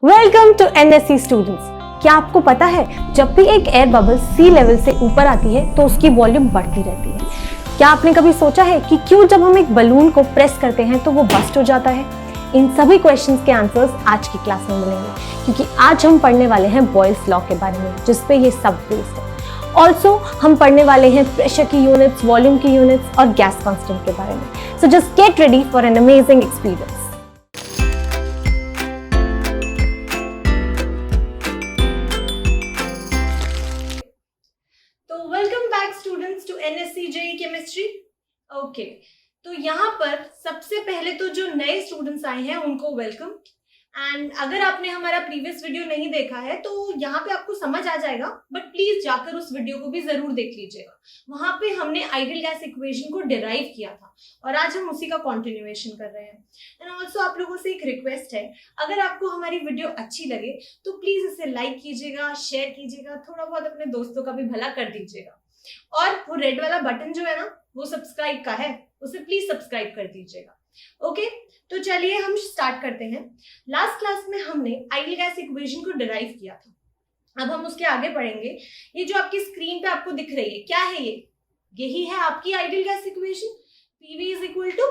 Welcome to NSC students. क्या आपको पता है जब भी एक एयर बबल सी लेवल से ऊपर आती है तो उसकी वॉल्यूम बढ़ती रहती है। क्या आपने कभी सोचा है कि क्यों जब हम एक बलून को प्रेस करते हैं तो वो बस्ट हो जाता है? इन सभी क्वेश्चंस के आंसर्स आज की क्लास में मिलेंगे, क्योंकि आज हम पढ़ने वाले हैं बॉयल्स लॉ के बारे में, जिसपे ये सब बेस्ड है। ऑल्सो हम पढ़ने वाले हैं प्रेशर की यूनिट्स, वॉल्यूम की यूनिट्स और गैस कांस्टेंट के बारे में। So just get ready for an amazing experience. NSC JE chemistry. Okay, तो यहाँ पर सबसे पहले तो जो नए स्टूडेंट्स आए हैं उनको वेलकम। एंड अगर आपने हमारा प्रीवियस वीडियो नहीं देखा है तो यहाँ पे आपको समझ आ जाएगा, बट प्लीज जाकर उस वीडियो को भी जरूर देख लीजिएगा। वहां पे हमने आइडियल गैस इक्वेशन को डिराइव किया था और आज हम उसी का कंटिन्यूएशन कर रहे हैं। एंड ऑल्सो आप लोगों से एक रिक्वेस्ट है, अगर आपको हमारी वीडियो अच्छी लगे तो प्लीज इसे लाइक कीजिएगा, शेयर कीजिएगा, थोड़ा बहुत अपने दोस्तों का भी भला कर दीजिएगा। और वो रेड वाला बटन जो है ना, वो सब्सक्राइब का है, उसे प्लीज सब्सक्राइब कर दीजिएगा। ओके, तो चलिए हम स्टार्ट करते हैं। लास्ट क्लास में हमने आइडियल गैस इक्वेशन को डिराइव किया था। अब हम उसके आगे पढ़ेंगे। ये जो आपकी स्क्रीन पे आपको दिख रही है, क्या है ये? यही है आपकी ideal gas equation, PV is equal to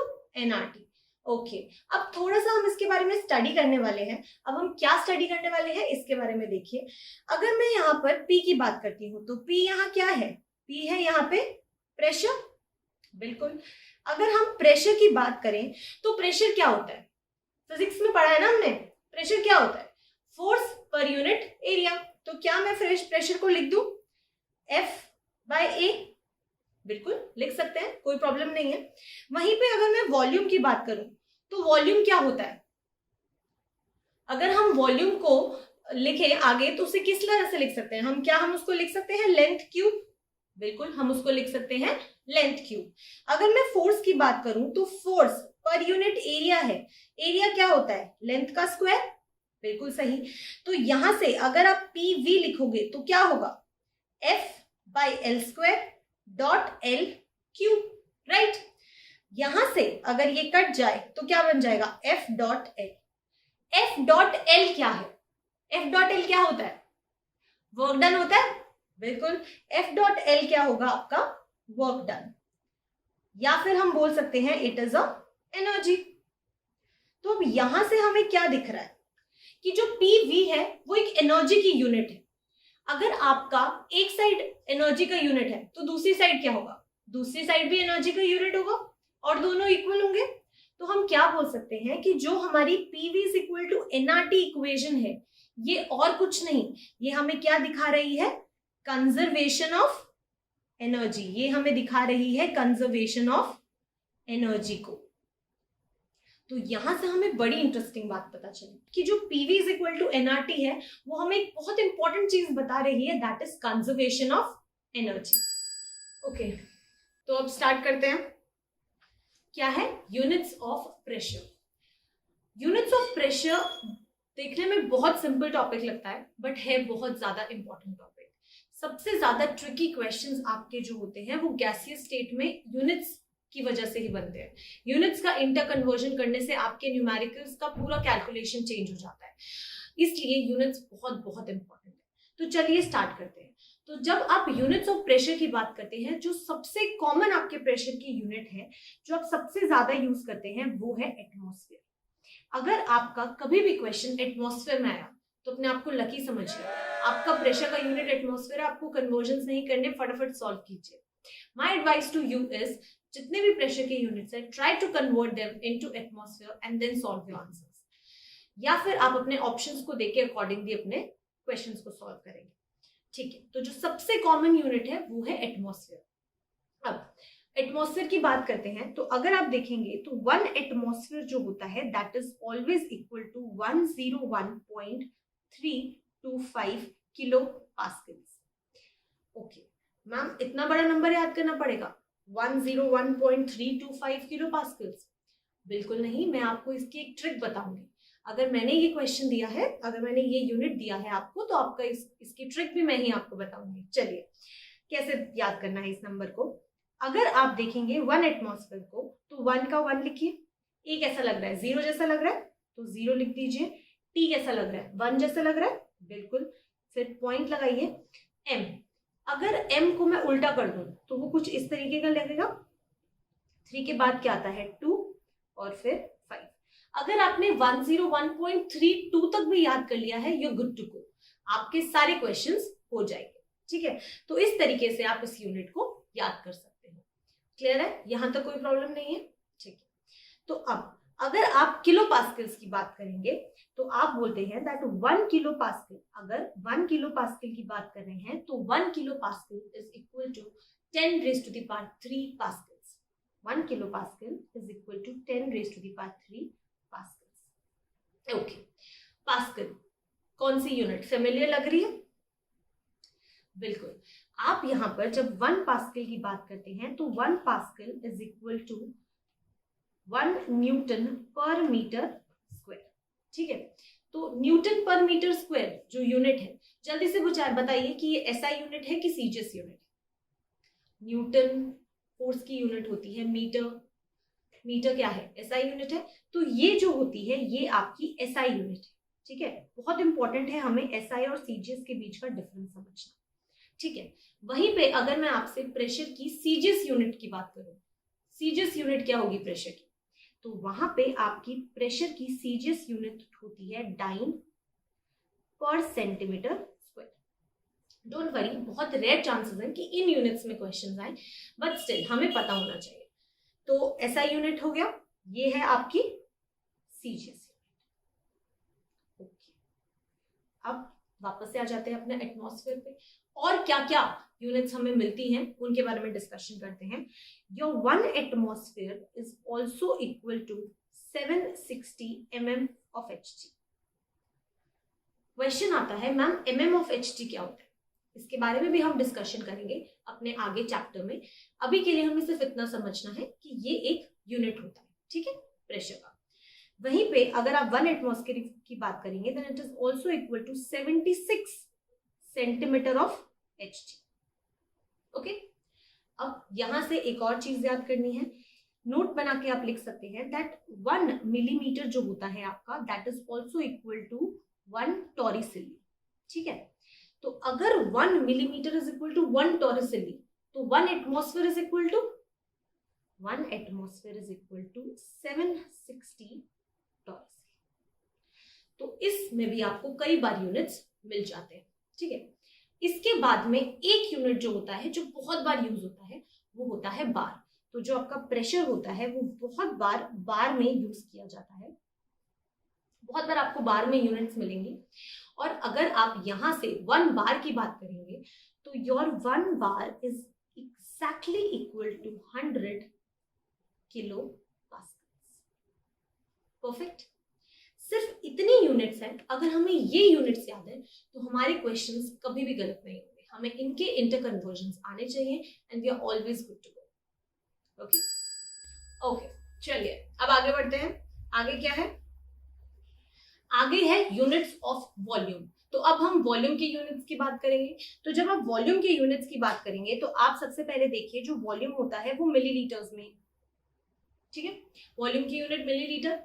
nRT। Okay, अब थोड़ा सा हम इसके बारे में स्टडी करने वाले हैं। अब हम क्या स्टडी करने वाले हैं इसके बारे में देखिए। अगर मैं यहाँ पर P की बात करती हूँ तो P यहाँ क्या है? P है यहाँ पे प्रेशर। बिल्कुल, अगर हम प्रेशर की बात करें तो प्रेशर क्या होता है? फिजिक्स में पढ़ा है ना हमने। प्रेशर क्या होता है? Force per unit area. तो क्या मैं प्रेशर को लिख दूं F/A? बिल्कुल लिख सकते हैं, कोई प्रॉब्लम नहीं है। वहीं पे अगर मैं वॉल्यूम की बात करूं तो वॉल्यूम क्या होता है? अगर हम वॉल्यूम को लिखें आगे तो उसे किस तरह से लिख सकते हैं हम? क्या हम उसको लिख सकते हैं लेंथ क्यूब? बिल्कुल, हम उसको लिख सकते हैं लेंथ क्यूब। अगर मैं फोर्स की बात करूं तो फोर्स पर यूनिट एरिया है। एरिया क्या होता है? लेंथ का स्क्वायर। बिल्कुल सही। तो यहां से अगर आप PV लिखोगे तो क्या होगा? F/L² dot L cube, right. यहां से अगर ये कट जाए तो क्या बन जाएगा? F.L। F.L क्या है? F.L क्या होता है? वर्क डन होता है। बिल्कुल, F.L क्या होगा? आपका वर्क डन, या फिर हम बोल सकते हैं इट इज अ एनर्जी। तो अब यहां से हमें क्या दिख रहा है कि जो PV है वो एक एनर्जी की यूनिट है। अगर आपका एक साइड एनर्जी का यूनिट है तो दूसरी साइड क्या होगा? दूसरी साइड भी एनर्जी का यूनिट होगा और दोनों इक्वल होंगे। तो हम क्या बोल सकते हैं कि जो हमारी PV is equal to nRT equation है, ये और कुछ नहीं, ये हमें क्या दिखा रही है? Conservation of energy. ये हमें दिखा रही है कंजर्वेशन ऑफ एनर्जी को। तो यहां से हमें बड़ी इंटरेस्टिंग बात पता चली कि जो PV is equal to nRT है वो हमें एक बहुत इंपॉर्टेंट चीज बता रही है, that is conservation of energy. Okay, तो अब स्टार्ट करते हैं। क्या है? Units of pressure. Units of pressure देखने में बहुत सिंपल टॉपिक लगता है, बट है बहुत ज्यादा इंपॉर्टेंट टॉपिक। सबसे ज्यादा ट्रिकी क्वेश्चंस आपके जो होते हैं वो गैसियस स्टेट में यूनिट्स की वजह से ही बनते हैं। यूनिट्स का इंटर कन्वर्जन करने से आपके न्यूमेरिकल्स का पूरा कैलकुलेशन चेंज हो जाता है, इसलिए यूनिट्स बहुत बहुत इंपॉर्टेंट है। तो चलिए स्टार्ट करते हैं। तो जब आप यूनिट्स ऑफ प्रेशर की बात करते हैं, जो सबसे कॉमन आपके प्रेशर की यूनिट है, जो आप सबसे ज्यादा यूज करते हैं, वो है एटमॉस्फेयर। अगर आपका कभी भी क्वेश्चन एटमॉस्फेयर में आया तो अपने आप को लकी समझिए, आपका प्रेशर का यूनिट एटमॉस्फेयर है। आपको कन्वर्जन नहीं करने, फटाफट सॉल्व कीजिए। My advice to you is, जितने भी प्रेशर के यूनिट्स हैं, try to convert them into atmosphere and then solve your answers. या फिर आप अपने ऑप्शंस को देके अकॉर्डिंगली अपने क्वेश्चंस को सॉल्व करेंगे। ठीक है, तो जो सबसे कॉमन यूनिट है वो है एटमॉस्फेयर। अब एटमॉस्फेयर की बात करते हैं तो अगर आप देखेंगे तो 1 एटमॉस्फेयर जो होता है that is always equal to 101.325 kilo pascals. Okay ma'am, इतना बड़ा नंबर याद करना पड़ेगा? 101.325 किलो पास्कल्स? बिल्कुल नहीं, मैं आपको इसकी एक ट्रिक बताऊंगी। अगर मैंने ये क्वेश्चन दिया है, अगर मैंने ये यूनिट दिया है आपको, तो आपका इसकी ट्रिक भी मैं ही आपको बताऊंगी। चलिए कैसे याद करना है इस नंबर को। अगर आप देखेंगे 1 एटमॉस्फेयर को तो 1 का 1 लिखिए। एक ऐसा लग रहा है 0 जैसा लग रहा है तो 0 लिख दीजिए। T कैसा लग रहा है? 1 जैसा लग रहा है, बिल्कुल। फिर पॉइंट लगाइए M। अगर M को मैं उल्टा कर दूं तो वो कुछ इस तरीके का लगेगा। 3 के बाद क्या आता है? 2 और फिर 5। अगर आपने 101.32 तक भी याद कर लिया है, you're good to go। आपके सारे क्वेश्चंस हो जाएंगे, ठीक है। तो इस तरीके से आप इस यूनिट को याद कर सकते हो। क्लियर है? यहां तक कोई प्रॉब्लम नहीं है, ठीक है। तो अब अगर आप किलो पास्कल्स की बात करेंगे तो आप बोलते हैं दैट 1 किलो पास्कल, अगर 1 किलो पास्कल की बात कर रहे हैं तो 1 kilo pascal is equal to 10 raise to the power 3 pascals. 1 kilo pascal is equal to 10 raise to the power 3 pascals. Okay, pascal कौन सी यूनिट फेमिलियर लग रही है? बिल्कुल। आप यहां पर जब 1 पास्कल की बात करते हैं तो 1 pascal is equal to 1 newton per metre square, ठीक है। तो न्यूटन पर मीटर स्क्वायर जो यूनिट है, जल्दी से बताइए कि ये SI यूनिट है कि सीजीएस यूनिट? न्यूटन फोर्स की यूनिट होती है, मीटर क्या है? SI यूनिट है। तो ये जो होती है ये आपकी SI यूनिट है, ठीक है। बहुत इंपॉर्टेंट है हमें SI और सीजीएस के बीच का डिफरेंस समझना, ठीक है। वहीं पे अगर मैं आपसे प्रेशर की सीजीएस यूनिट की बात करूं, सीजीएस यूनिट क्या होगी प्रेशर की? तो वहां पे आपकी प्रेशर की सीजीएस यूनिट होती है डाइन पर सेंटीमीटर स्क्वायर। डोंट वरी, बहुत रेयर चांसेस हैं कि इन यूनिट्स में क्वेश्चंस आए, बट स्टिल हमें पता होना चाहिए। तो SI यूनिट हो गया, ये है आपकी सीजीएस यूनिट। ओके, अब वापस से आ जाते हैं अपने एटमॉस्फेयर पे, और क्या क्या यूनिट्स हमें मिलती हैं उनके बारे में डिस्कशन करते हैं। Your 1 atmosphere is also equal to 760 mm of Hg। Question आता है मैम mm ऑफ Hg क्या होता है? इसके बारे में भी हम डिस्कशन करेंगे अपने आगे चैप्टर में। अभी के लिए हमें सिर्फ इतना समझना है कि ये एक यूनिट होता है, ठीक है, प्रेशर का। वहीं पे अगर आप 1 एटमॉस्फेयर की बात करेंगे then it is also equal to 76 centimetre of Hg। Okay, अब यहां से एक और चीज याद करनी है, नोट बना के आप लिख सकते हैं दैट 1 मिलीमीटर जो होता है आपका that is also equal to 1 Torricelli, ठीक है। तो अगर 1 millimetre is equal to 1 Torricelli तो 1 atmosphere is equal to 760 Torricelli. तो इसमें भी आपको कई बार यूनिट्स मिल जाते हैं, ठीक है। इसके बाद में एक यूनिट जो होता है जो बहुत बार यूज होता है वो होता है बार। तो जो आपका प्रेशर होता है वो बहुत बार में यूज किया जाता है, बहुत बार आपको बार में यूनिट्स मिलेंगी। और अगर आप यहां से 1 बार की बात करेंगे तो your 1 bar is exactly equal to 100 kilo pascals. Perfect. सिर्फ इतनी यूनिट्स हैं, अगर हमें ये यूनिट्स याद है तो हमारे क्वेश्चंस कभी भी गलत नहीं होंगे। हमें इनके इंटर कन्वर्जन्स आने चाहिए and we are always good to go. Okay okay, चलिए अब आगे बढ़ते हैं। आगे क्या है? आगे है यूनिट्स ऑफ वॉल्यूम। तो अब हम वॉल्यूम के यूनिट्स की बात करेंगे। तो जब आप वॉल्यूम के यूनिट्स की बात करेंगे तो आप सबसे पहले देखिए जो वॉल्यूम होता है वो मिलीलीटर्स में, ठीक है। वॉल्यूम की यूनिट मिलीलीटर।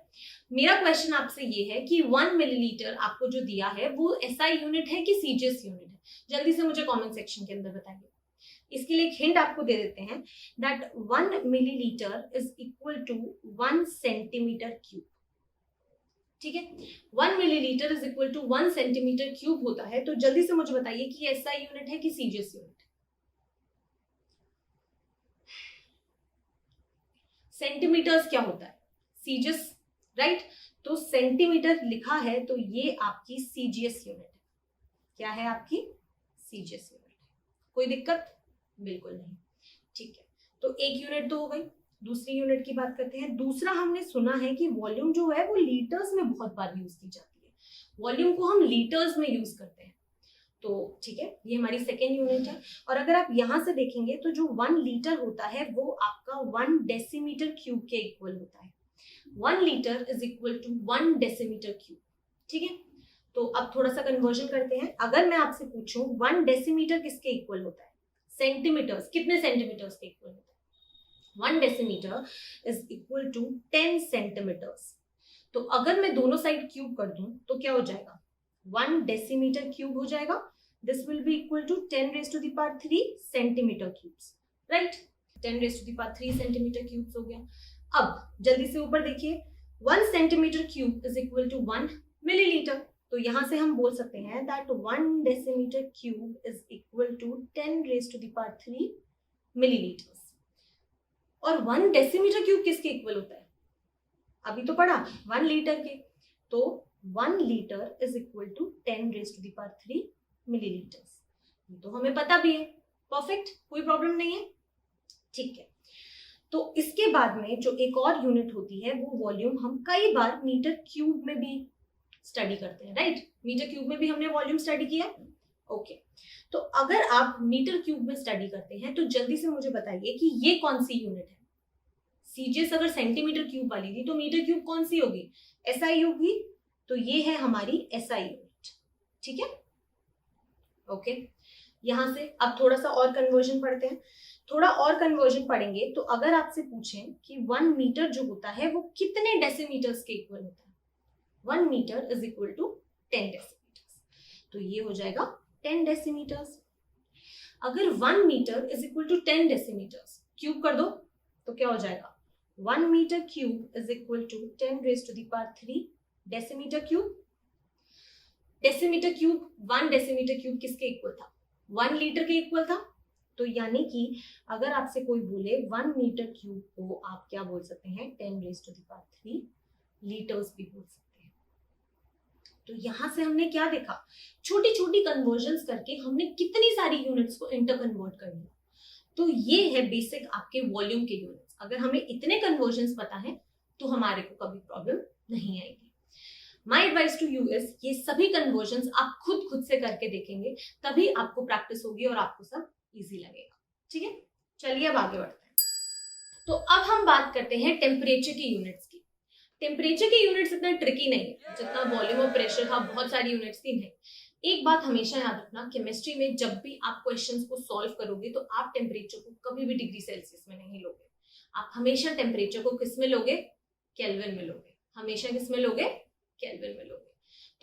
मेरा क्वेश्चन आपसे ये है कि 1 मिलीलीटर आपको जो दिया है वो SI यूनिट है कि सीजीएस यूनिट है? जल्दी से मुझे कमेंट सेक्शन के अंदर बताइए। इसके लिए एक हिंट आपको दे देते हैं that 1 millilitre is equal to 1 centimetre cube, ठीक है। 1 millilitre is equal to 1 centimetre cube होता है। तो जल्दी से मुझे बताइए कि SI यूनिट है कि सीजीएस यूनिट? सेंटीमीटर्स क्या होता है? CGS, right. तो सेंटीमीटर लिखा है तो ये आपकी सीजीएस यूनिट है। क्या है? आपकी सीजीएस यूनिट है। कोई दिक्कत? बिल्कुल नहीं, ठीक है। तो एक यूनिट तो हो गई। दूसरी यूनिट की बात करते हैं। दूसरा हमने सुना है कि वॉल्यूम जो है वो लीटर्स में बहुत बार यूज की जाती है। वॉल्यूम को हम लीटर्स में यूज करते हैं, तो ठीक है, ये हमारी सेकेंड यूनिट है। और अगर आप यहां से देखेंगे तो जो 1 लीटर होता है वो आपका 1 डेसीमीटर क्यूब के इक्वल होता है। 1 litre is equal to 1 decimetre cube, ठीक है। तो अब थोड़ा सा कन्वर्जन करते हैं। अगर मैं आपसे पूछूं 1 डेसीमीटर किसके इक्वल होता है? सेंटीमीटर्स, कितने सेंटीमीटर्स के इक्वल होता है? 1 decimetre is equal to 10 centimetres. तो अगर मैं दोनों साइड क्यूब कर दूं तो क्या हो जाएगा, 1 डेसीमीटर क्यूब हो जाएगा. This will be equal to 10 raised to the power 3 centimetre cubes, right. 10 raised to the power 3 centimetre cubes हो गया. अब जल्दी से ऊपर देखिए, 1 centimetre cube is equal to 1 millilitre. तो यहां से हम बोल सकते हैं that 1 decimetre cube is equal to 10 raised to the power 3 millilitres. और 1 डेसीमीटर क्यूब किसके इक्वल होता है, अभी तो पढ़ा 1 लीटर के. तो 1 litre is equal to 10 raised to the power 3 millilitres. ये तो हमें पता भी है. परफेक्ट, कोई प्रॉब्लम नहीं है. ठीक है. तो इसके बाद में जो एक और यूनिट होती है वो वॉल्यूम हम कई बार मीटर क्यूब में भी स्टडी करते हैं, राइट. मीटर क्यूब में भी हमने वॉल्यूम स्टडी किया है. ओके. तो अगर आप मीटर क्यूब में स्टडी करते हैं तो जल्दी से मुझे बताइए कि ये कौन सी यूनिट है. सीजीएस अगर सेंटीमीटर क्यूब वाली थी तो मीटर क्यूब कौन सी होगी, एसआई होगी. तो ये है हमारी एसआई यूनिट. ठीक है. ओके. यहां से अब थोड़ा सा और कन्वर्जन पढ़ते हैं. थोड़ा और कन्वर्जन पढ़ेंगे तो अगर आपसे पूछें कि 1 मीटर जो होता है वो कितने डेसीमीटर्स के इक्वल होता है, 1 metre is equal to 10 decimetres. तो ये हो जाएगा 10 डेसीमीटर्स. अगर 1 metre is equal to 10 decimetres cube कर दो तो क्या हो जाएगा, 1 metre cube is equal to 10 raised to the power 3 decimetre cube. Decimetre cube, 1 decimetre cube किसके इक्वल था, 1 लीटर के इक्वल था. तो यानी कि अगर आपसे कोई बोले 1 मीटर क्यूब को आप क्या बोल सकते हैं, 10 raised to the power 3 litres भी बोल सकते हैं. तो यहां से हमने क्या देखा, छोटी छोटी कन्वर्जन्स करके हमने कितनी सारी यूनिट्स को इंटर कन्वर्ट कर लिया. तो ये है बेसिक आपके वॉल्यूम के यूनिट्स. अगर हमें इतने कन्वर्जन्स पता है तो हमारे को कभी प्रॉब्लम नहीं आएगी. My advice to you is ये सभी कन्वर्जन्स आप खुद से करके देखेंगे, तभी आपको प्रैक्टिस होगी और आपको सब इजी लगेगा. ठीक है. चलिए अब आगे बढ़ते हैं. तो अब हम बात करते हैं टेम्परेचर की यूनिट्स की. टेम्परेचर की यूनिट्स इतना ट्रिकी नहीं है जितना वॉल्यूम और प्रेशर था. बहुत सारी यूनिट्स थी. नहीं, एक बात हमेशा याद रखना, केमिस्ट्री में जब भी आप क्वेश्चंस को सॉल्व करोगे तो आप टेम्परेचर को कभी भी डिग्री सेल्सियस में नहीं लोगे. आप हमेशा टेम्परेचर को किस में लोगे, केल्विन में लोगे. हमेशा किस में लोगे, केल्विन में लोगे.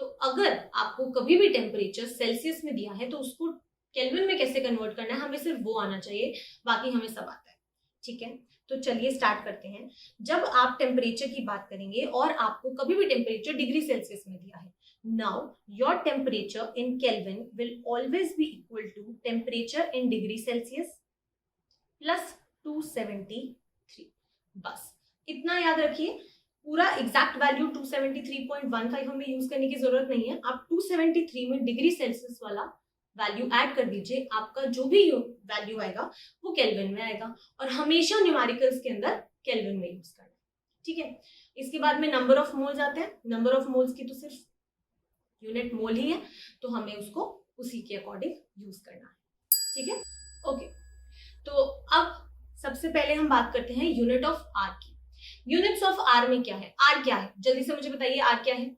तो अगर आपको कभी भी टेम्परेचर सेल्सियस में दिया है तो उसको केल्विन में कैसे कन्वर्ट करना है, हमें सिर्फ वो आना चाहिए, बाकी हमें सब आता है. ठीक है. तो चलिए स्टार्ट करते हैं. जब आप टेम्परेचर की बात करेंगे और आपको कभी भी टेम्परेचर डिग्री सेल्सियस में दिया है, now your temperature in Kelvin will always be equal to temperature in degree Celsius plus 273. बस इतना याद रखिए. पूरा एग्जैक्ट वैल्यू 273.15 हमें यूज करने की जरूरत नहीं है. आप 273 में डिग्री सेल्सियस वाला वैल्यू ऐड कर दीजिए. आपका जो भी वैल्यू आएगा वो केल्विन में आएगा और हमेशा न्यूमेरिकल्स के अंदर केल्विन में यूज करना. ठीक है. इसके बाद में नंबर ऑफ मोल्स आते हैं. नंबर ऑफ मोल्स की तो सिर्फ यूनिट मोल ही है, तो हमें उसको उसी के अकॉर्डिंग यूज करना है. ठीक है. ओके. तो अब सबसे पहले हम बात करते हैं यूनिट ऑफ आर की. यूनिट्स ऑफ आर में क्या है, आर क्या है, जल्दी से मुझे बताइए. आर क्या है,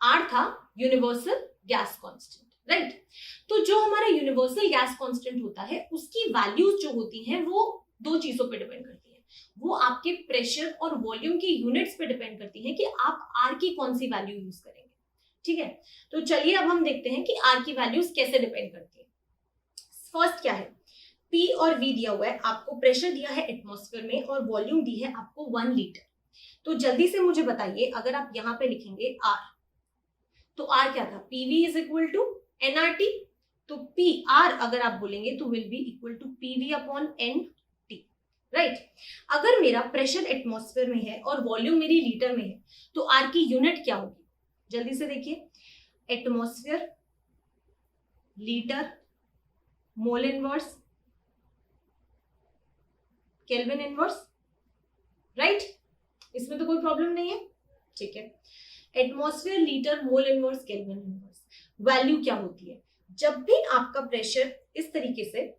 आर था यूनिवर्सल गैस कांस्टेंट, राइट. तो जो हमारा यूनिवर्सल गैस कांस्टेंट होता है उसकी वैल्यूज जो होती हैं वो दो चीजों पे डिपेंड करती है. वो आपके प्रेशर और वॉल्यूम की यूनिट्स पे डिपेंड करती है कि आप आर की कौन सी वैल्यू यूज करेंगे. ठीक है. तो चलिए अब हम देखते हैं कि आर की वैल्यूज कैसे डिपेंड करती है. फर्स्ट क्या है, P और V दिया हुआ है. आपको प्रेशर दिया है एटमॉस्फेयर में और वॉल्यूम दी है आपको 1 लीटर. तो जल्दी से मुझे बताइए, अगर आप यहां पे लिखेंगे R, तो R क्या था, PV is equal to nRT. तो PR अगर आप बोलेंगे तो will be equal to PV upon NT, right. अगर मेरा प्रेशर एटमॉस्फेयर में है और वॉल्यूम मेरी लीटर में है तो R की यूनिट क्या होगी, जल्दी से देखिए. एटमॉस्फेयर, लीटर, मोल इनवर्स, केल्विन इनवर्स, राइट. इसमें तो कोई प्रॉब्लम नहीं है. ठीक है. एटमॉस्फेयर, लीटर, मोल इनवर्स, केल्विन इनवर्स. वैल्यू क्या होती है, जब भी आपका प्रेशर इस तरीके से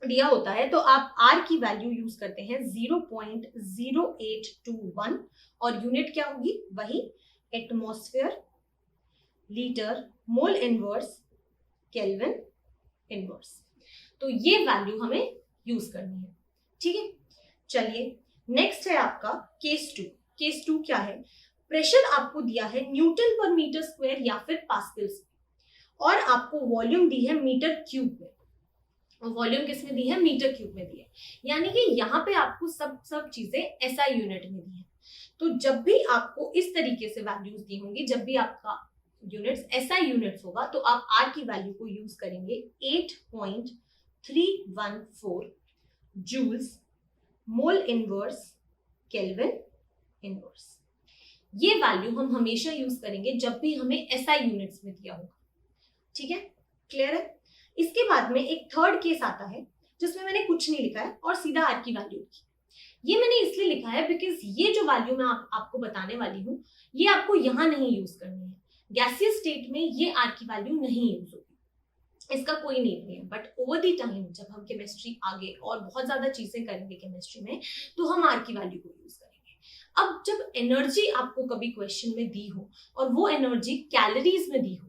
दिया होता है तो आप आर की वैल्यू यूज करते हैं 0.0821 और यूनिट क्या होगी, वही एटमॉस्फेयर, लीटर, मोल इनवर्स, केल्विन इनवर्स. तो ये वैल्यू हमें यूज करनी है. ठीक है. चलिए नेक्स्ट है आपका केस 2. केस 2 क्या है, प्रेशर आपको दिया है न्यूटन पर मीटर स्क्वायर या फिर पास्कल्स में, और आपको वॉल्यूम दी है मीटर क्यूब में, और वॉल्यूम किस में दी है? मीटर क्यूब में दी है। यानी कि यहाँ पे आपको सब चीजें एसआई यूनिट में दी है। तो जब भी आपको इस तरीके से वैल्यूज दी होंगी, जब भी आपका यूनिट्स एसआई यूनिट्स होगा, तो आप आर की वैल्यू को यूज करेंगे 8.314 joules mole inverse kelvin inverse. ये वैल्यू हम हमेशा यूज करेंगे जब भी हमें एसआई यूनिट्स में दिया होगा। ठीक है, क्लियर है? इसके बाद में एक थर्ड केस आता है जिसमें मैंने कुछ नहीं लिखा है और सीधा आर की वैल्यू लिखी। ये मैंने इसलिए लिखा है बिकॉज ये जो वैल्यू मैं आपको बताने वाली हूँ, ये आपको यहाँ नहीं यूज करनी है। गैसियस स्टेट में ये आर की वैल्यू नहीं यूज होगी, इसका कोई नीड नहीं है। बट ओवर द टाइम जब हम केमिस्ट्री आगे और बहुत ज्यादा चीजें करेंगे केमिस्ट्री में, तो हम आर की वैल्यू को यूज करेंगे। अब जब एनर्जी आपको कभी क्वेश्चन में दी हो और वो एनर्जी कैलोरीज में दी हो,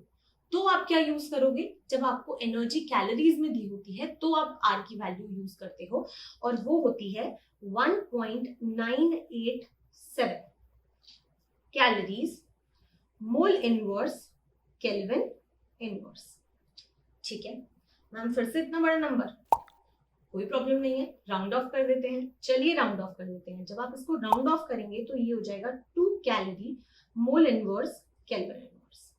तो आप क्या यूज करोगे? जब आपको एनर्जी कैलोरीज में दी होती है तो आप आर की वैल्यू यूज करते हो, और वो होती है 1.987 कैलोरीज मोल इनवर्स केल्विन इनवर्स। ठीक है मैम, फिर से इतना बड़ा नंबर? कोई प्रॉब्लम नहीं है, राउंड ऑफ कर देते हैं। चलिए राउंड ऑफ कर देते हैं। जब आप इसको राउंड ऑफ करेंगे तो ये हो जाएगा 2 कैलोरी मोल इनवर्स केल्विन इनवर्स।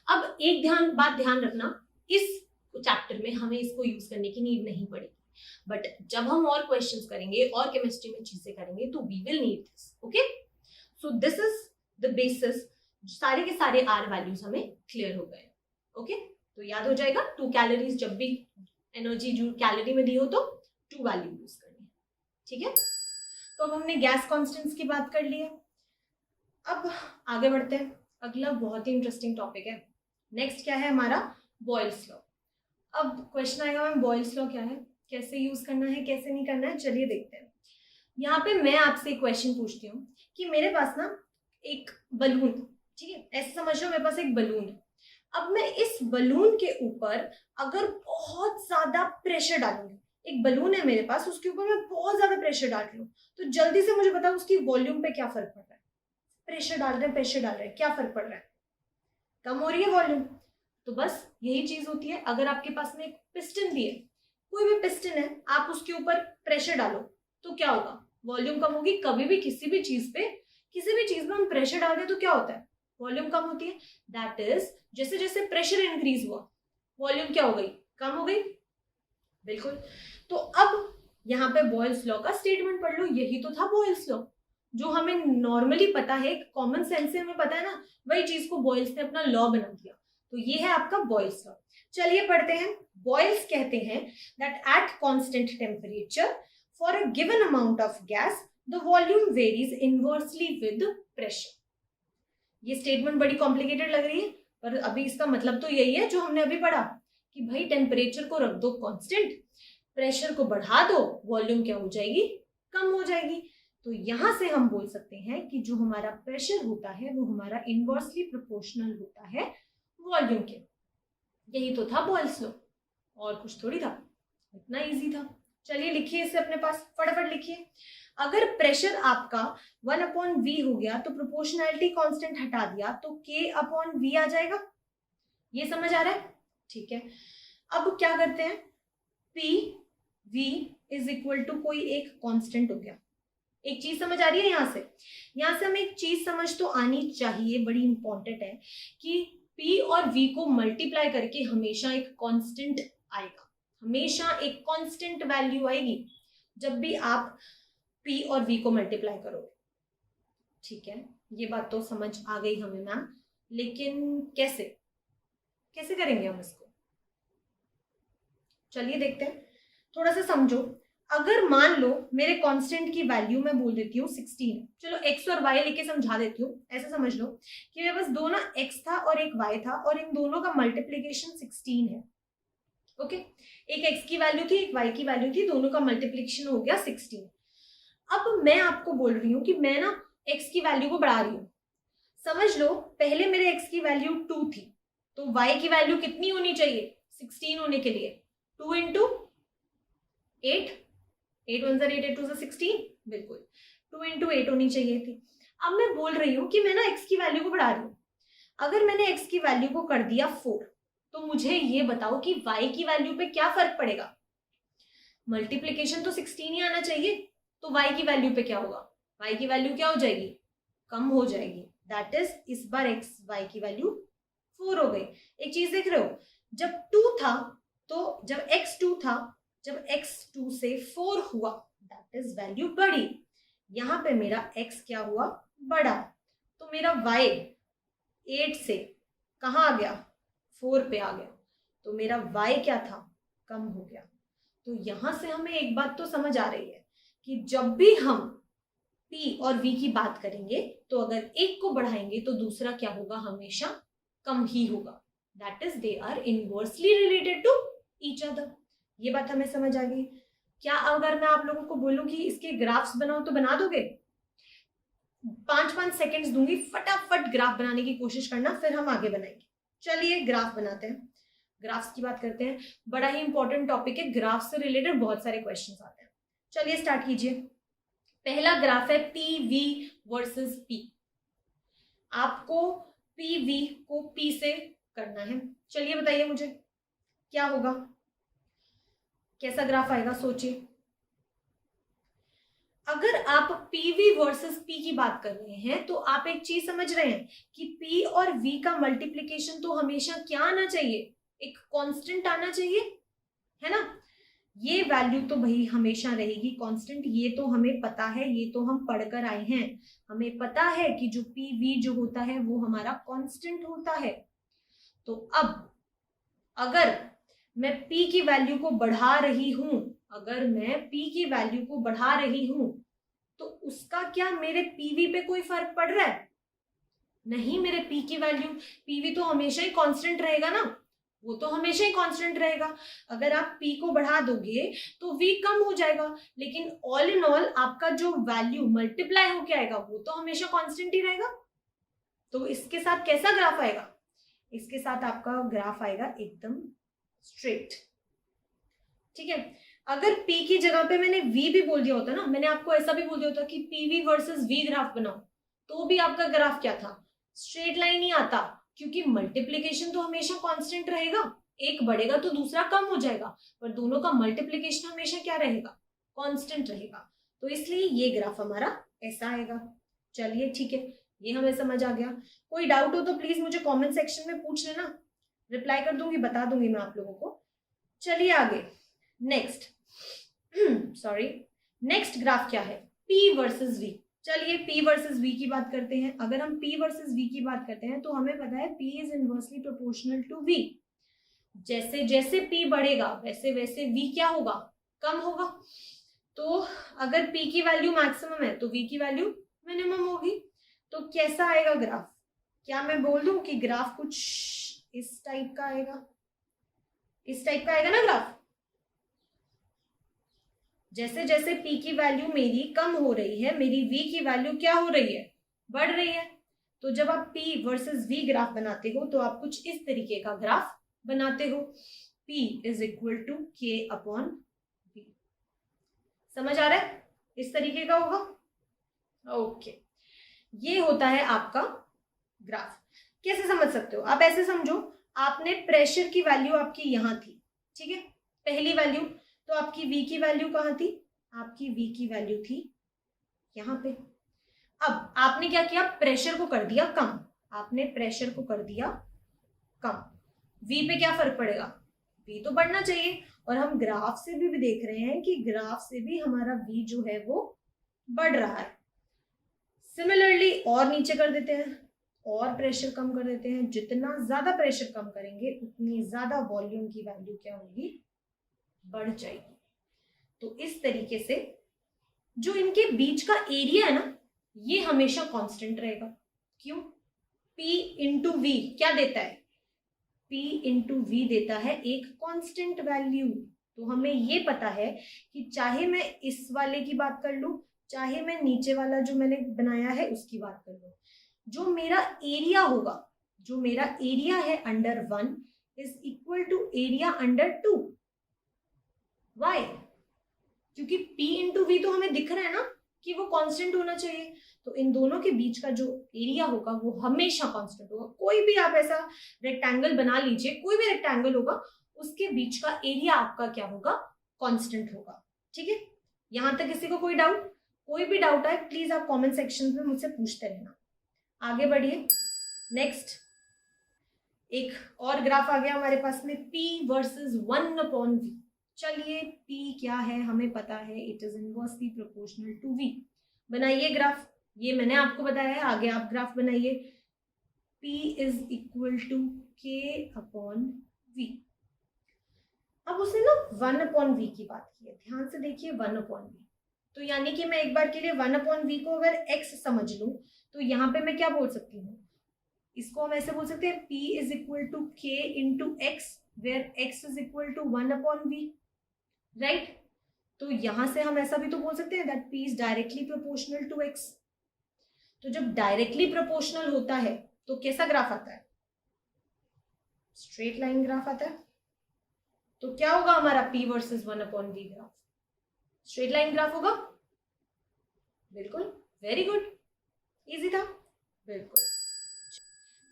अब एक बात ध्यान रखना, इस चैप्टर में हमें इसको यूज करने की नीड नहीं पड़ेगी, बट जब हम और क्वेश्चंस करेंगे और केमिस्ट्री में चीजें करेंगे तो we will need this. Okay, so this is the basis. सारे के सारे आर वैल्यूज हमें क्लियर हो गए। ओके, तो याद हो जाएगा 2 कैलोरीज, जब भी एनर्जी जो कैलोरी में दी हो तो 2 वैल्यू यूज करनी है। ठीक है, तो अब हमने गैस कॉन्स्टेंट्स की बात कर ली है। अब आगे बढ़ते हैं, अगला बहुत ही इंटरेस्टिंग टॉपिक है। नेक्स्ट क्या है हमारा? Boyle's law. अब क्वेश्चन आएगा मैम बॉयल्स लॉ क्या है, कैसे यूज करना है, कैसे नहीं करना है? चलिए देखते हैं। यहाँ पे मैं आपसे एक क्वेश्चन पूछती हूँ कि मेरे पास ना एक बलून, ठीक है, ऐसे समझ लो मेरे पास एक बलून है। अब मैं इस बलून के ऊपर अगर बहुत ज्यादा प्रेशर डालूंगी, एक बलून है मेरे पास, उसके ऊपर मैं बहुत ज्यादा प्रेशर डाल रही हूँ, तो जल्दी से मुझे बताओ उसकी वॉल्यूम पे क्या फर्क पड़ रहा है? प्रेशर डाल रहे हैं, क्या फर्क पड़ रहा है? कम हो रही है वॉल्यूम। तो बस यही चीज होती है। अगर आपके पास में एक पिस्टन भी है, कोई भी पिस्टन है, आप उसके ऊपर प्रेशर डालो तो क्या होगा? वॉल्यूम कम होगी। कभी भी किसी भी चीज में हम प्रेशर डालते हैं तो क्या होता है? वॉल्यूम कम होती है। दैट इज, जैसे जैसे प्रेशर इंक्रीज हुआ, वॉल्यूम क्या हो गई? कम हो गई। बिल्कुल। तो अब यहाँ पे बॉयल्स लॉ का स्टेटमेंट पढ़ लो। यही तो था बॉयल्स लॉ, जो हमें नॉर्मली पता है, कॉमन सेंस से हमें पता है ना, वही चीज को बॉयल्स ने अपना लॉ बना दिया। तो ये है आपका बॉयल्स लॉ। चलिए पढ़ते हैं। बॉयल्स कहते हैं that at constant temperature for a given amount of gas the volume varies inversely with pressure. ये स्टेटमेंट बड़ी कॉम्प्लिकेटेड लग रही है, पर अभी इसका मतलब तो यही है जो हमने अभी पढ़ा कि भाई टेम्परेचर को रख दो कांस्टेंट, प्रेशर को बढ़ा दो, वॉल्यूम क्या हो जाएगी? कम हो जाएगी। तो यहां से हम बोल सकते हैं कि जो हमारा प्रेशर होता है वो हमारा इनवर्सली प्रोपोर्शनल होता है वॉल्यूम के। यही तो था बॉयल्स लॉ, और कुछ थोड़ी था, इतना इजी था। चलिए लिखिए इसे अपने पास, फटाफट लिखिए। अगर प्रेशर आपका 1/v हो गया तो प्रोपोर्शनैलिटी कांस्टेंट हटा दिया तो k/v आ जाएगा। ये समझ आ रहा है? ठीक है। अब क्या करते हैं, PV इज इक्वल टू कोई एक कांस्टेंट हो गया। एक चीज समझ आ रही है? यहां से हमें एक चीज समझ तो आनी चाहिए, बड़ी इंपॉर्टेंट है, कि P और V को मल्टीप्लाई करके हमेशा एक कांस्टेंट आएगा, हमेशा एक कांस्टेंट वैल्यू आएगी जब भी आप P और V को मल्टीप्लाई करोगे। ठीक है, ये बात तो समझ आ गई हमें मैम, लेकिन कैसे करेंगे हम इसको? चलिए देखते हैं, थोड़ा सा समझो। अगर मान लो मेरे कांस्टेंट की वैल्यू मैं बोल देती हूँ 16, चलो x और y लेके समझा देती हूँ। ऐसा समझ लो कि मेरे पास दो ना x था और एक y था, और इन दोनों का मल्टीप्लीकेशन 16 है। ओके, एक x की वैल्यू थी, एक y की वैल्यू थी, दोनों का मल्टीप्लीकेशन हो गया 16। अब मैं आपको बोल रही हूँ कि मैं ना x की वैल्यू को बढ़ा रही हूँ। समझ लो पहले मेरे x की वैल्यू 2 थी, तो y की वैल्यू कितनी होनी चाहिए 16 होने के लिए? 2 into 8, 8 1 8 8 2 16, बिल्कुल 2 into 8 होनी चाहिए थी। अब मैं बोल रही हूँ कि मैं ना x की वैल्यू को बढ़ा रही हूँ। अगर मैंने x की वैल्यू को कर दिया 4, तो मुझे ये बताओ कि y की वैल्यू पे क्या फर्क पड़ेगा। मल्टीप्लीकेशन तो 16 ही आना चाहिए, तो y की वैल्यू पे क्या होगा, y की वैल्यू क्या हो जाएगी, कम हो जाएगी। दैट इज इस बार y की वैल्यू 4 हो गई। एक चीज देख रहे हो, जब 2 था तो जब x 2 था, जब x 2 से 4 हुआ दैट इज वैल्यू बढ़ी। यहां पे मेरा x क्या हुआ, बढ़ा, तो मेरा y 8 से कहां आ गया, 4 पे आ गया, तो मेरा y क्या था, कम हो गया। तो यहां से हमें एक बात तो समझ आ रही है कि जब भी हम p और v की बात करेंगे तो अगर एक को बढ़ाएंगे तो दूसरा क्या होगा, हमेशा कम ही होगा। That is they are inversely related to each other. ये बात हमें समझ आ गई। क्या अगर मैं आप लोगों को बोलूं कि इसके ग्राफ्स बनाओ तो बना दोगे? 5-5 सेकेंड्स दूंगी, फटाफट ग्राफ बनाने की कोशिश करना, फिर हम आगे बनाएंगे। चलिए ग्राफ बनाते हैं, ग्राफ्स की बात करते हैं। बड़ा ही इंपॉर्टेंट टॉपिक है, ग्राफ से रिलेटेड बहुत सारे क्वेश्चंस आते हैं। चलिए स्टार्ट कीजिए। पहला ग्राफ है PV वर्सेस P। आपको PV को P से करना है। चलिए बताइए मुझे क्या होगा, कैसा ग्राफ आएगा, सोचिए। अगर आप PV वर्सेस P की बात कर रहे हैं तो आप एक चीज समझ रहे हैं कि P और V का मल्टीप्लीकेशन तो हमेशा क्या आना चाहिए, एक कांस्टेंट आना चाहिए, है ना। ये वैल्यू तो भाई हमेशा रहेगी कांस्टेंट, ये तो हमें पता है, ये तो हम पढ़कर आए हैं। हमें पता है कि जो PV जो होता है वो हमारा कांस्टेंट होता है। तो अब अगर मैं P की वैल्यू को बढ़ा रही हूं, अगर मैं P की वैल्यू को बढ़ा रही हूं तो उसका क्या मेरे PV पे कोई फर्क पड़ रहा है? नहीं, मेरे P की वैल्यू, PV तो हमेशा ही कांस्टेंट रहेगा ना, वो तो हमेशा ही कांस्टेंट रहेगा। अगर आप P को बढ़ा दोगे तो V कम हो जाएगा, लेकिन ऑल इन ऑल आपका जो वैल्यू मल्टीप्लाई होके आएगा वो तो हमेशा कांस्टेंट ही रहेगा। तो इसके साथ कैसा ग्राफ आएगा, इसके साथ आपका ग्राफ आएगा एकदम स्ट्रेट, ठीक है। अगर P की जगह पे मैंने V भी बोल दिया होता ना, मैंने आपको ऐसा भी बोल दिया होता कि PV वर्सेस V ग्राफ बनाओ, तो भी आपका ग्राफ क्या था, स्ट्रेट लाइन ही आता, क्योंकि मल्टीप्लीकेशन तो हमेशा कांस्टेंट रहेगा। एक बढ़ेगा तो दूसरा कम हो जाएगा, पर दोनों का मल्टीप्लीकेशन हमेशा क्या रहेगा, कांस्टेंट रहेगा। तो इसलिए ये ग्राफ हमारा ऐसा आएगा। चलिए ठीक है, ये हमें समझ आ गया। कोई डाउट हो तो प्लीज मुझे कमेंट सेक्शन में पूछ लेना, रिप्लाई कर दूंगी, बता दूंगी मैं आप लोगों को। चलिए आगे, नेक्स्ट सॉरी, नेक्स्ट ग्राफ क्या है, P वर्सेस V। चलिए P वर्सेस V की बात करते हैं। अगर हम P वर्सेस V की बात करते हैं तो हमें पता है P is inversely proportional to V। जैसे जैसे P बढ़ेगा वैसे वैसे V क्या होगा, कम होगा। तो अगर P की वैल्यू मैक्सिमम है तो V की वैल्यू मिनिमम होगी। तो कैसा आएगा ग्राफ, क्या मैं बोल दूं कि ग्राफ कुछ इस टाइप का आएगा, इस टाइप का आएगा ना ग्राफ। जैसे जैसे P की वैल्यू मेरी कम हो रही है, मेरी V की वैल्यू क्या हो रही है, बढ़ रही है। तो जब आप P वर्सेस V ग्राफ बनाते हो तो आप कुछ इस तरीके का ग्राफ बनाते हो, P is equal to K upon V। समझ आ रहा है, इस तरीके का होगा। ओके, ये होता है आपका ग्राफ। कैसे समझ सकते हो आप, ऐसे समझो, आपने प्रेशर की वैल्यू आपकी यहां थी, ठीक है, पहली वैल्यू, तो आपकी V की वैल्यू कहां थी, आपकी V की वैल्यू थी यहां पे। अब आपने क्या किया, प्रेशर को कर दिया कम, आपने प्रेशर को कर दिया कम, V पे क्या फर्क पड़ेगा, V तो बढ़ना चाहिए। और हम ग्राफ से भी देख रहे हैं कि ग्राफ से भी हमारा V जो है वो बढ़ रहा है। सिमिलरली और नीचे कर देते हैं, और प्रेशर कम कर देते हैं। जितना ज्यादा प्रेशर कम करेंगे उतनी ज्यादा वॉल्यूम की वैल्यू क्या होगी, बढ़ जाएगी। तो इस तरीके से जो इनके बीच का एरिया है ना, ये हमेशा कांस्टेंट रहेगा। क्यों, P इंटू V क्या देता है, P इंटू V देता है एक कांस्टेंट वैल्यू। तो हमें ये पता है कि चाहे मैं इस वाले की बात कर लूं, चाहे मैं नीचे वाला जो मैंने बनाया है उसकी बात कर लूं, जो मेरा एरिया होगा, जो मेरा एरिया है under 1 is equal to area under 2। Why, क्योंकि P इंटू V तो हमें दिख रहा है ना, कि वो कांस्टेंट होना चाहिए, तो इन दोनों के बीच का जो एरिया होगा वो हमेशा कांस्टेंट होगा। कोई भी आप ऐसा रेक्टेंगल बना लीजिए, कोई भी रेक्टेंगल होगा, उसके बीच का एरिया आपका क्या होगा, कांस्टेंट होगा। ठीक है, यहां तक किसी को कोई डाउट? कोई भी डाउट है प्लीज आप कमेंट सेक्शन में मुझसे पूछते रहना। आगे बढ़िए, नेक्स्ट एक और ग्राफ आ गया हमारे पास में, P वर्सेस 1/V। चलिए P क्या है हमें पता है, it is inversely proportional to V। बनाइए ग्राफ, ये मैंने आपको बताया है, आगे आप ग्राफ बनाइए। P is equal to K/V। अब उसने ना 1/V की बात की है, ध्यान से देखिए 1/V। तो यानी कि मैं एक बार के लिए 1/V को अगर x समझ लूं तो यहाँ पे मैं क्या बोल सकती हूँ, इसको हम ऐसे बोल सकते हैं P is equal to K into x, where x is equal to 1/V, right. तो यहां से हम ऐसा भी तो बोल सकते हैं that P is directly proportional to x। तो जब डायरेक्टली प्रोपोर्शनल होता है तो कैसा ग्राफ आता है, स्ट्रेट लाइन ग्राफ आता है। तो क्या होगा हमारा P versus 1/V graph, straight line graph होगा। बिल्कुल, वेरी गुड, इजी था, बिल्कुल।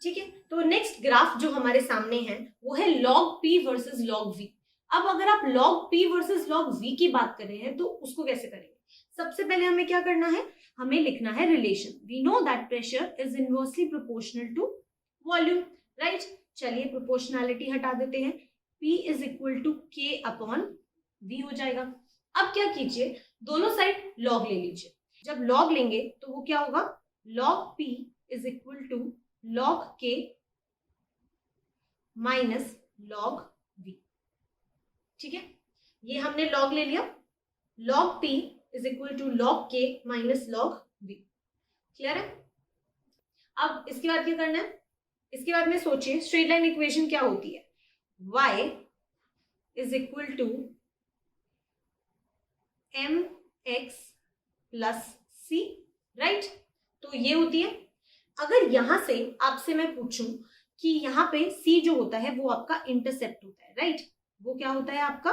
ठीक है, तो नेक्स्ट ग्राफ जो हमारे सामने है वो है log P versus log V। अब अगर आप log P versus log V की बात कर रहे हैं तो उसको कैसे करेंगे? सबसे पहले हमें क्या करना है, हमें लिखना है relation. We know that pressure is inversely proportional to volume, right. चलिए प्रोपोर्शनैलिटी हटा देते हैं, P is equal to K/V हो जाएगा। अब क्या कीजिए, दोनों साइड log ले लीजिए। जब log लेंगे तो वो क्या होगा, log P is equal to log K minus log V। ठीक है, ये हमने log ले लिया, log P is equal to log K minus log V। Clear है? अब इसके बाद क्या करना है, इसके बाद में सोचिए स्ट्रेट लाइन इक्वेशन क्या होती है, y is equal to mx plus c, right. तो ये होती है। अगर यहां से आपसे मैं पूछूं कि यहाँ पे c जो होता है वो आपका इंटरसेप्ट होता है, राइट। वो क्या होता है, आपका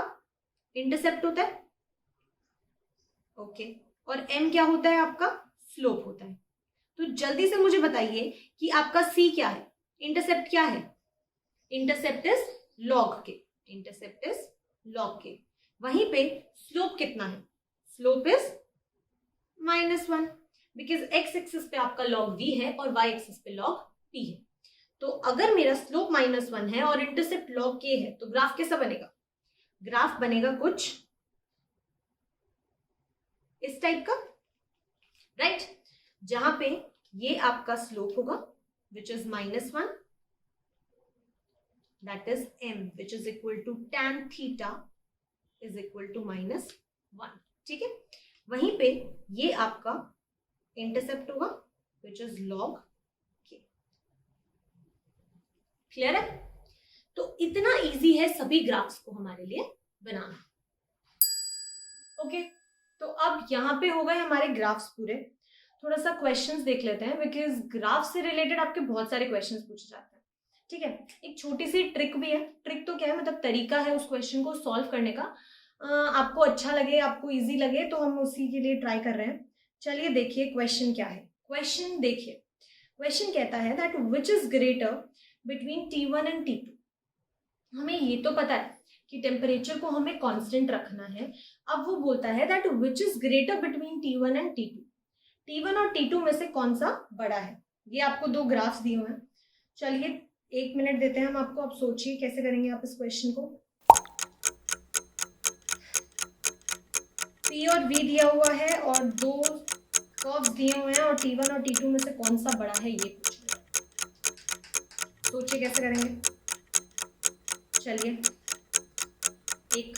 इंटरसेप्ट होता है, ओके। और m क्या होता है, आपका स्लोप होता है। तो जल्दी से मुझे बताइए कि आपका c क्या है, इंटरसेप्ट क्या है? Intercept is log k, intercept is log k। वहीं पे स्लोप कितना है, slope is -1, because x axis पे आपका log v है और y एक्सिस पे log p है। तो अगर मेरा स्लोप -1 है और इंटरसेप्ट log k है तो ग्राफ कैसा बनेगा, ग्राफ बनेगा कुछ इस टाइप का, राइट। जहां पे ये आपका स्लोप होगा which is -1, that is m which is equal to tan theta is equal to -1। ठीक है, वहीं पे ये आपका इंटरसेप्ट होगा which is log k। Clear है? तो इतना इजी है सभी ग्राफ्स को हमारे लिए बनाना। ओके, तो अब यहाँ पे हो गए हमारे ग्राफ्स पूरे। थोड़ा सा क्वेश्चंस देख लेते हैं, बिकॉज ग्राफ से रिलेटेड आपके बहुत सारे क्वेश्चंस पूछे जाते हैं। ठीक है, एक छोटी सी ट्रिक भी है। ट्रिक तो क्या है, मतलब तरीका है उस क्वेश्चन को सॉल्व करने का। आपको अच्छा लगे, आपको इजी लगे तो हम उसी के लिए ट्राई कर रहे हैं। चलिए देखिए क्वेश्चन क्या है। क्वेश्चन देखिए, क्वेश्चन कहता है that which is greater between T1 and T2। हमें ये तो पता है कि टेम्परेचर को हमें कांस्टेंट रखना है। अब वो बोलता है that which is greater between T1 and T2। T1 और T2 में से कौन सा बड़ा है। ये आपको दो ग्राफ्स दिए हुए हैं। चलिए 1 मिनट देते हैं हम आपको, आप सोचिए कैसे करेंगे आप इस क्वेश्चन को। P और V दिया हुआ है और दो कर्व्स दिए हुए हैं और T1 और T2 में से कौन सा बड़ा है ये पूछ रहे हैं। सोचिए कैसे करेंगे। चलिए एक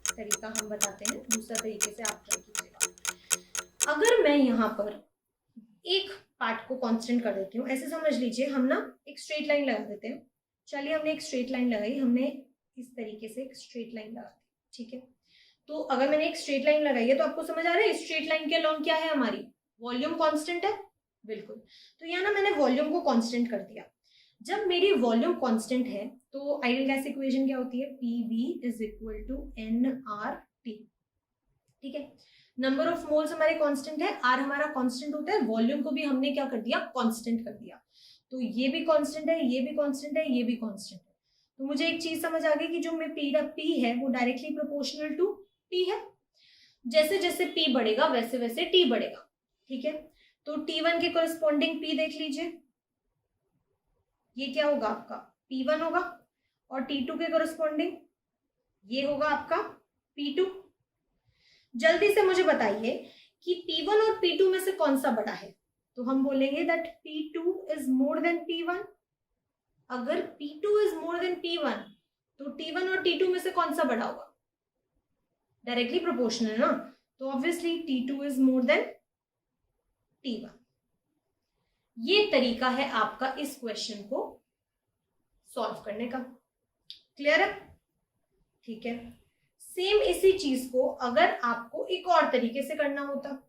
तरीका हम बताते हैं, दूसरा तरीके से आप ट्राई कीजिएगा। अगर मैं यहाँ पर एक पार्ट को कांस्टेंट कर देती हूँ, ऐसे समझ लीजिए हम ना एक स्ट्रेट लाइन लगा देते हैं। चलिए हमने एक स्ट्रेट लाइन लगाई, हमने इस तरीके से एक स्ट्रेट लाइन लगा दी। ठीक है, तो अगर मैंने एक स्ट्रेट लाइन लगाई है तो आपको समझ आ रहा है स्ट्रेट लाइन के अलोंग क्या है, हमारी वॉल्यूम कांस्टेंट है। बिल्कुल, तो यहाँ ना मैंने वॉल्यूम को कांस्टेंट कर दिया। जब मेरी वॉल्यूम कांस्टेंट है तो आइडियल गैस इक्वेशन क्या होती है, PV is equal to NRT। ठीक है, नंबर ऑफ मोल्स हमारे कांस्टेंट है, आर हमारा कांस्टेंट होता है, वॉल्यूम को भी हमने क्या कर दिया, कांस्टेंट कर दिया। तो ये भी कांस्टेंट है, ये भी कांस्टेंट है, ये भी कांस्टेंट है। तो मुझे एक चीज समझ आ गई कि जो मैं पी है वो डायरेक्टली प्रोपोर्शनल टू टी है। जैसे जैसे पी बढ़ेगा वैसे वैसे टी बढ़ेगा, ठीक है। तो T1 के कोरिस्पॉन्डिंग P देख लीजिए, ये क्या होगा आपका P1 होगा, और T2 के कोरिस्पॉन्डिंग ये होगा आपका P2। जल्दी से मुझे बताइए कि P1 और P2 में से कौन सा बड़ा है। तो हम बोलेंगे that P2 is more than P1। अगर P2 is more than P1 तो T1 और T2 में से कौन सा बड़ा होगा, डायरेक्टली प्रोपोर्शनल है ना। तो obviously T2 is more than T1। ये तरीका है आपका इस क्वेश्चन को सॉल्व करने का। क्लियर है, ठीक है। सेम इसी चीज को अगर आपको एक और तरीके से करना होता,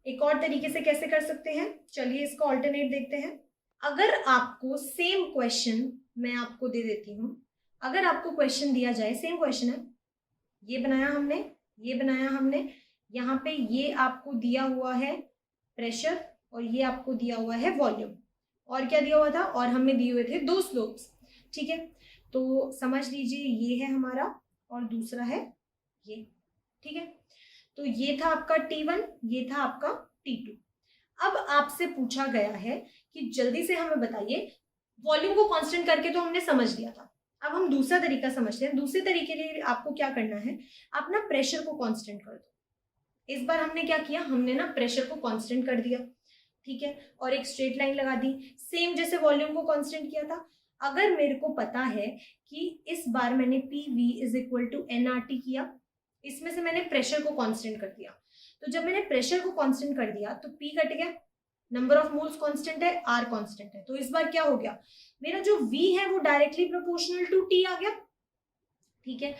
एक और तरीके से कैसे कर सकते हैं, चलिए इसका ऑल्टरनेट देखते हैं। अगर आपको सेम क्वेश्चन मैं आपको दे देती हूं, अगर आपको क्वेश्चन दिया जाए, सेम क्वेश्चन है, ये बनाया हमने, ये बनाया हमने, यहाँ पे ये आपको दिया हुआ है प्रेशर और ये आपको दिया हुआ है वॉल्यूम, और क्या दिया हुआ था, और हमें दिए हुए थे 2 स्लोप्स, ठीक है। तो समझ लीजिए ये है हमारा और दूसरा है ये, ठीक है। तो ये था आपका T1, ये था आपका T2। अब आपसे पूछा गया है कि जल्दी से हमें बताइए, वॉल्यूम को कांस्टेंट करके तो हमने समझ लिया था, अब हम दूसरा तरीका समझते हैं। दूसरे तरीके के लिए आपको क्या करना है, आप ना प्रेशर को कांस्टेंट कर दो। इस बार हमने क्या किया, हमने ना प्रेशर को कांस्टेंट कर दिया, ठीक है, और एक स्ट्रेट लाइन लगा दी, सेम जैसे वॉल्यूम को कांस्टेंट किया था। अगर मेरे को पता है कि इस बार मैंने PV is equal to nRT किया, इसमें से मैंने प्रेशर को कांस्टेंट कर दिया, तो जब मैंने प्रेशर को कांस्टेंट कर दिया तो P कट गया, नंबर ऑफ मोल्स कांस्टेंट है, R कांस्टेंट है। तो इस बार क्या हो गया, मेरा जो V है वो डायरेक्टली प्रोपोर्शनल टू T आ गया, ठीक है।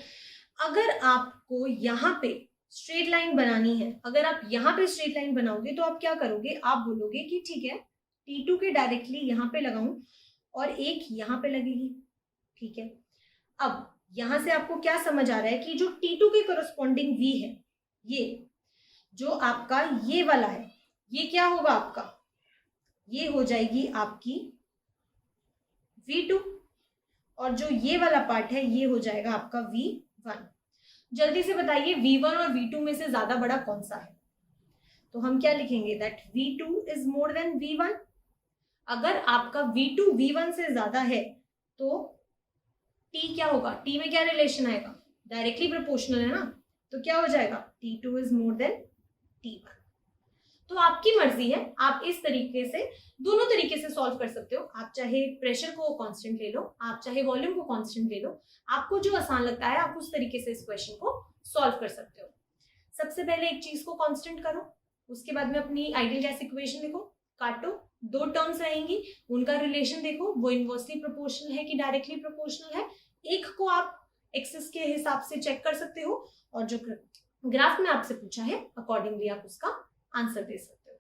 अगर आपको यहाँ पे स्ट्रेट लाइन बनानी है, अगर आप यहाँ पे स्ट्रेट लाइन बनाओगे तो आप क्या करोगे, आप बोलोगे कि ठीक है T2 के डायरेक्टली यहाँ पे लगाऊं और एक यहाँ पे लगेगी, ठीक है। अब यहां से आपको क्या समझ आ रहा है कि जो T2 के कोरस्पॉन्डिंग V है, ये जो आपका ये वाला है, ये क्या होगा आपका, ये हो जाएगी आपकी V2, और जो ये वाला पार्ट है ये हो जाएगा आपका V1। जल्दी से बताइए V1 और V2 में से ज्यादा बड़ा कौन सा है। तो हम क्या लिखेंगे, that V2 is more than V1। अगर आपका V2 V1 से ज्यादा है तो T क्या होगा, T में क्या रिलेशन आएगा, डायरेक्टली प्रोपोर्शनल है ना, तो क्या हो जाएगा T2 is more than T1। तो आपकी मर्जी है, आप इस तरीके से दोनों तरीके से सॉल्व कर सकते हो। आप चाहे प्रेशर को कांस्टेंट ले लो, आप चाहे वॉल्यूम को कांस्टेंट ले लो, आपको जो आसान लगता है आप उस तरीके से इस क्वेश्चन को सॉल्व कर सकते हो। सबसे पहले एक चीज को कांस्टेंट करो, उसके बाद में अपनी आइडियल गैस इक्वेशन लिखो, काटो, 2 टर्म्स रहेंगी, उनका रिलेशन देखो, वो इनवर्सली प्रोपोर्शनल है कि डायरेक्टली प्रोपोर्शनल है। एक को आप एक्सिस के हिसाब से चेक कर सकते हो, और जो ग्राफ में आपसे पूछा है अकॉर्डिंगली आप उसका आंसर दे सकते हो।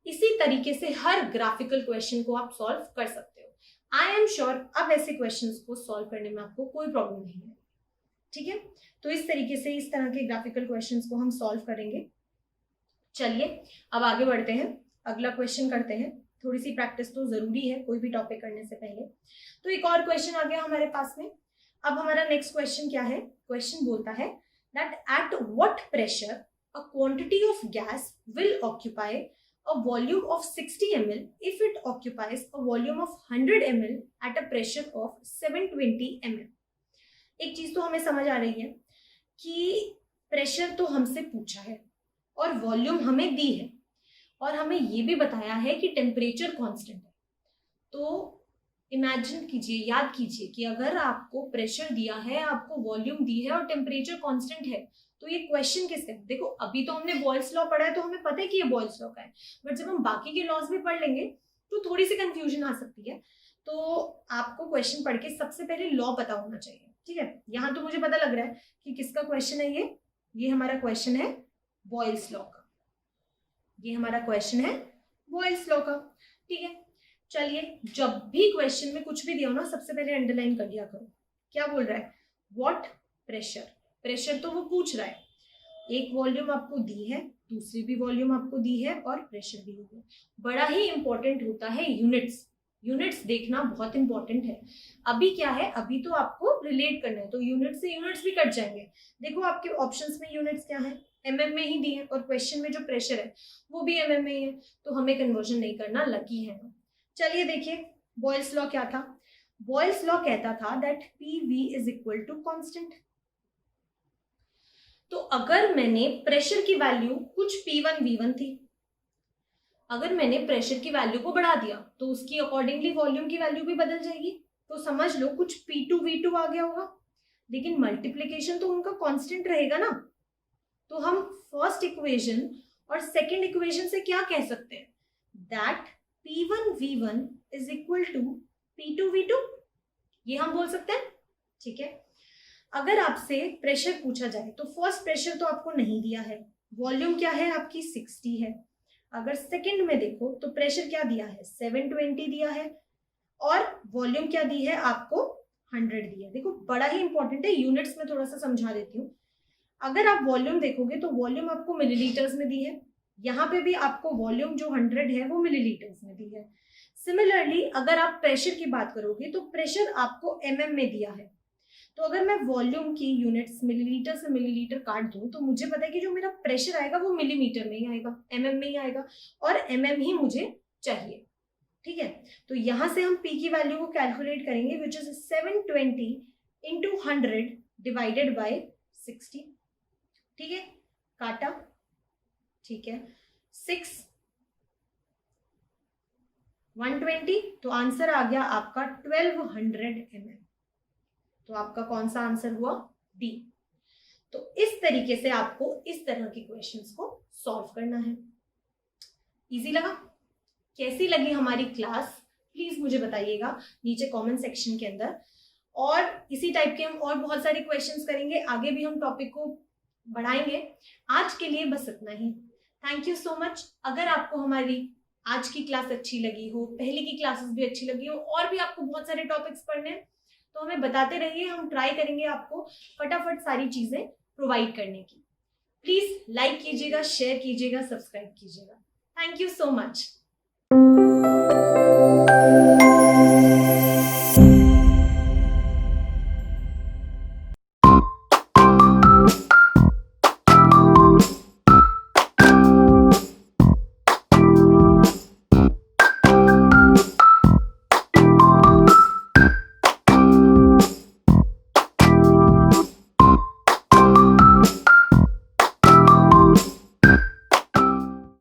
इसी तरीके से हर ग्राफिकल क्वेश्चन को आप सॉल्व कर सकते हो। आई एम श्योर अब ऐसे क्वेश्चंस को सॉल्व करने में आपको कोई प्रॉब्लम नहीं है, ठीक है। तो इस तरीके से इस तरह के ग्राफिकल क्वेश्चंस को हम सॉल्व करेंगे। चलिए अब आगे बढ़ते हैं, अगला क्वेश्चन करते हैं। थोड़ी सी प्रैक्टिस तो जरूरी है कोई भी टॉपिक करने से पहले। तो एक और क्वेश्चन आ गया हमारे पास में। अब हमारा नेक्स्ट क्वेश्चन क्या है, क्वेश्चन बोलता है that at what pressure a quantity of gas will occupy a volume of 60 ml if it occupies a volume of 100 ml at a pressure of 720 ml। एक चीज तो हमें समझ आ रही है कि प्रेशर तो हमसे पूछा है और वॉल्यूम हमें दी है, और हमें ये भी बताया है कि टेम्परेचर कांस्टेंट है। तो इमेजिन कीजिए, याद कीजिए कि अगर आपको प्रेशर दिया है, आपको वॉल्यूम दी है और टेम्परेचर कांस्टेंट है, तो ये क्वेश्चन किसका है। देखो अभी तो हमने बॉयल्स लॉ पढ़ा है तो हमें पता है कि ये बॉयल्स लॉ का है, बट जब हम बाकी के लॉज भी पढ़ लेंगे तो थोड़ी सी कंफ्यूजन आ सकती है। तो आपको क्वेश्चन पढ़ के सबसे पहले लॉ पता होना चाहिए, ठीक है। यहाँ तो मुझे पता लग रहा है कि किसका क्वेश्चन है, ये हमारा क्वेश्चन है बॉयल्स लॉ का, ये हमारा क्वेश्चन है बॉयल्स लॉ का, ठीक है। चलिए जब भी क्वेश्चन में कुछ भी दिया हो ना, सबसे पहले अंडरलाइन कर लिया करो। क्या बोल रहा है, व्हाट प्रेशर, प्रेशर तो वो पूछ रहा है। एक वॉल्यूम आपको दी है, दूसरी भी वॉल्यूम आपको दी है और प्रेशर भी है। बड़ा ही इंपॉर्टेंट होता है यूनिट्स। यूनिट्स देखना बहुत इंपॉर्टेंट है। अभी क्या है, अभी तो आपको रिलेट करना है, तो यूनिट से यूनिट्स भी कट जाएंगे। देखो आपके ऑप्शंस में यूनिट्स क्या है, एमएम में ही दी है, और क्वेश्चन में जो प्रेशर है वो भी एमएम में ही है, तो हमें कन्वर्जन नहीं करना, लकी है। चलिए देखिए बॉयल्स लॉ क्या था। बॉयल्स लॉ कहता था that PV is equal to constant. तो अगर मैंने प्रेशर की वैल्यू कुछ P1 V1 थी, अगर मैंने प्रेशर की वैल्यू को बढ़ा दिया तो उसकी अकॉर्डिंगली वॉल्यूम की वैल्यू भी बदल जाएगी। तो समझ लो कुछ P2 V2 आ गया होगा, लेकिन मल्टीप्लिकेशन तो उनका कांस्टेंट रहेगा ना। तो हम फर्स्ट इक्वेशन और सेकंड इक्वेशन से क्या कह सकते हैं, that P1 V1 is equal to P2 V2, ये हम बोल सकते हैं। ठीक है, अगर आपसे प्रेशर पूछा जाए तो फर्स्ट प्रेशर तो आपको नहीं दिया है, वॉल्यूम क्या है आपकी 60 है। अगर सेकंड में देखो तो प्रेशर क्या दिया है 720 दिया है, और वॉल्यूम क्या दी है आपको 100 दिया है। देखो बड़ा ही इंपॉर्टेंट है, यूनिट्स में थोड़ा सा समझा देती हूँ। अगर आप वॉल्यूम देखोगे तो वॉल्यूम आपको मिलीलीटर्स में दी है, यहाँ पे भी आपको वॉल्यूम जो 100 है वो मिलीलीटर्स में दी है। सिमिलरली अगर आप प्रेशर की बात करोगे तो प्रेशर आपको एमएम में दिया है। तो अगर मैं वॉल्यूम की यूनिट्स मिलीलीटर से मिलीलीटर काट दूं तो मुझे पता है कि जो मेरा प्रेशर आएगा वो मिलीमीटर में ही आएगा, एमएम में ही आएगा, और एमएम ही मुझे चाहिए। ठीक है, तो यहां से हम पी की वैल्यू को कैलकुलेट करेंगे, which is 720 into 100 divided by 60। ठीक है, काटा, ठीक है, 6 120, तो आंसर आ गया आपका 1200 mm। तो आपका कौन सा आंसर हुआ, डी। तो इस तरीके से आपको इस तरह के क्वेश्चंस को सॉल्व करना है। इजी लगा? कैसी लगी हमारी क्लास प्लीज मुझे बताइएगा नीचे कमेंट सेक्शन के अंदर, और इसी टाइप के हम और बहुत सारे क्वेश्चंस करेंगे, आगे भी हम टॉपिक को बढ़ाएंगे। आज के लिए बस इतना ही। Thank you so much. अगर आपको हमारी आज की क्लास अच्छी लगी हो, पहले की क्लासेस भी अच्छी लगी हो, और भी आपको बहुत सारे टॉपिक्स पढ़ने हैं तो हमें बताते रहिए, हम ट्राई करेंगे आपको फटाफट सारी चीजें प्रोवाइड करने की। प्लीज लाइक कीजिएगा, शेयर कीजिएगा, सब्सक्राइब कीजिएगा। Thank you so much.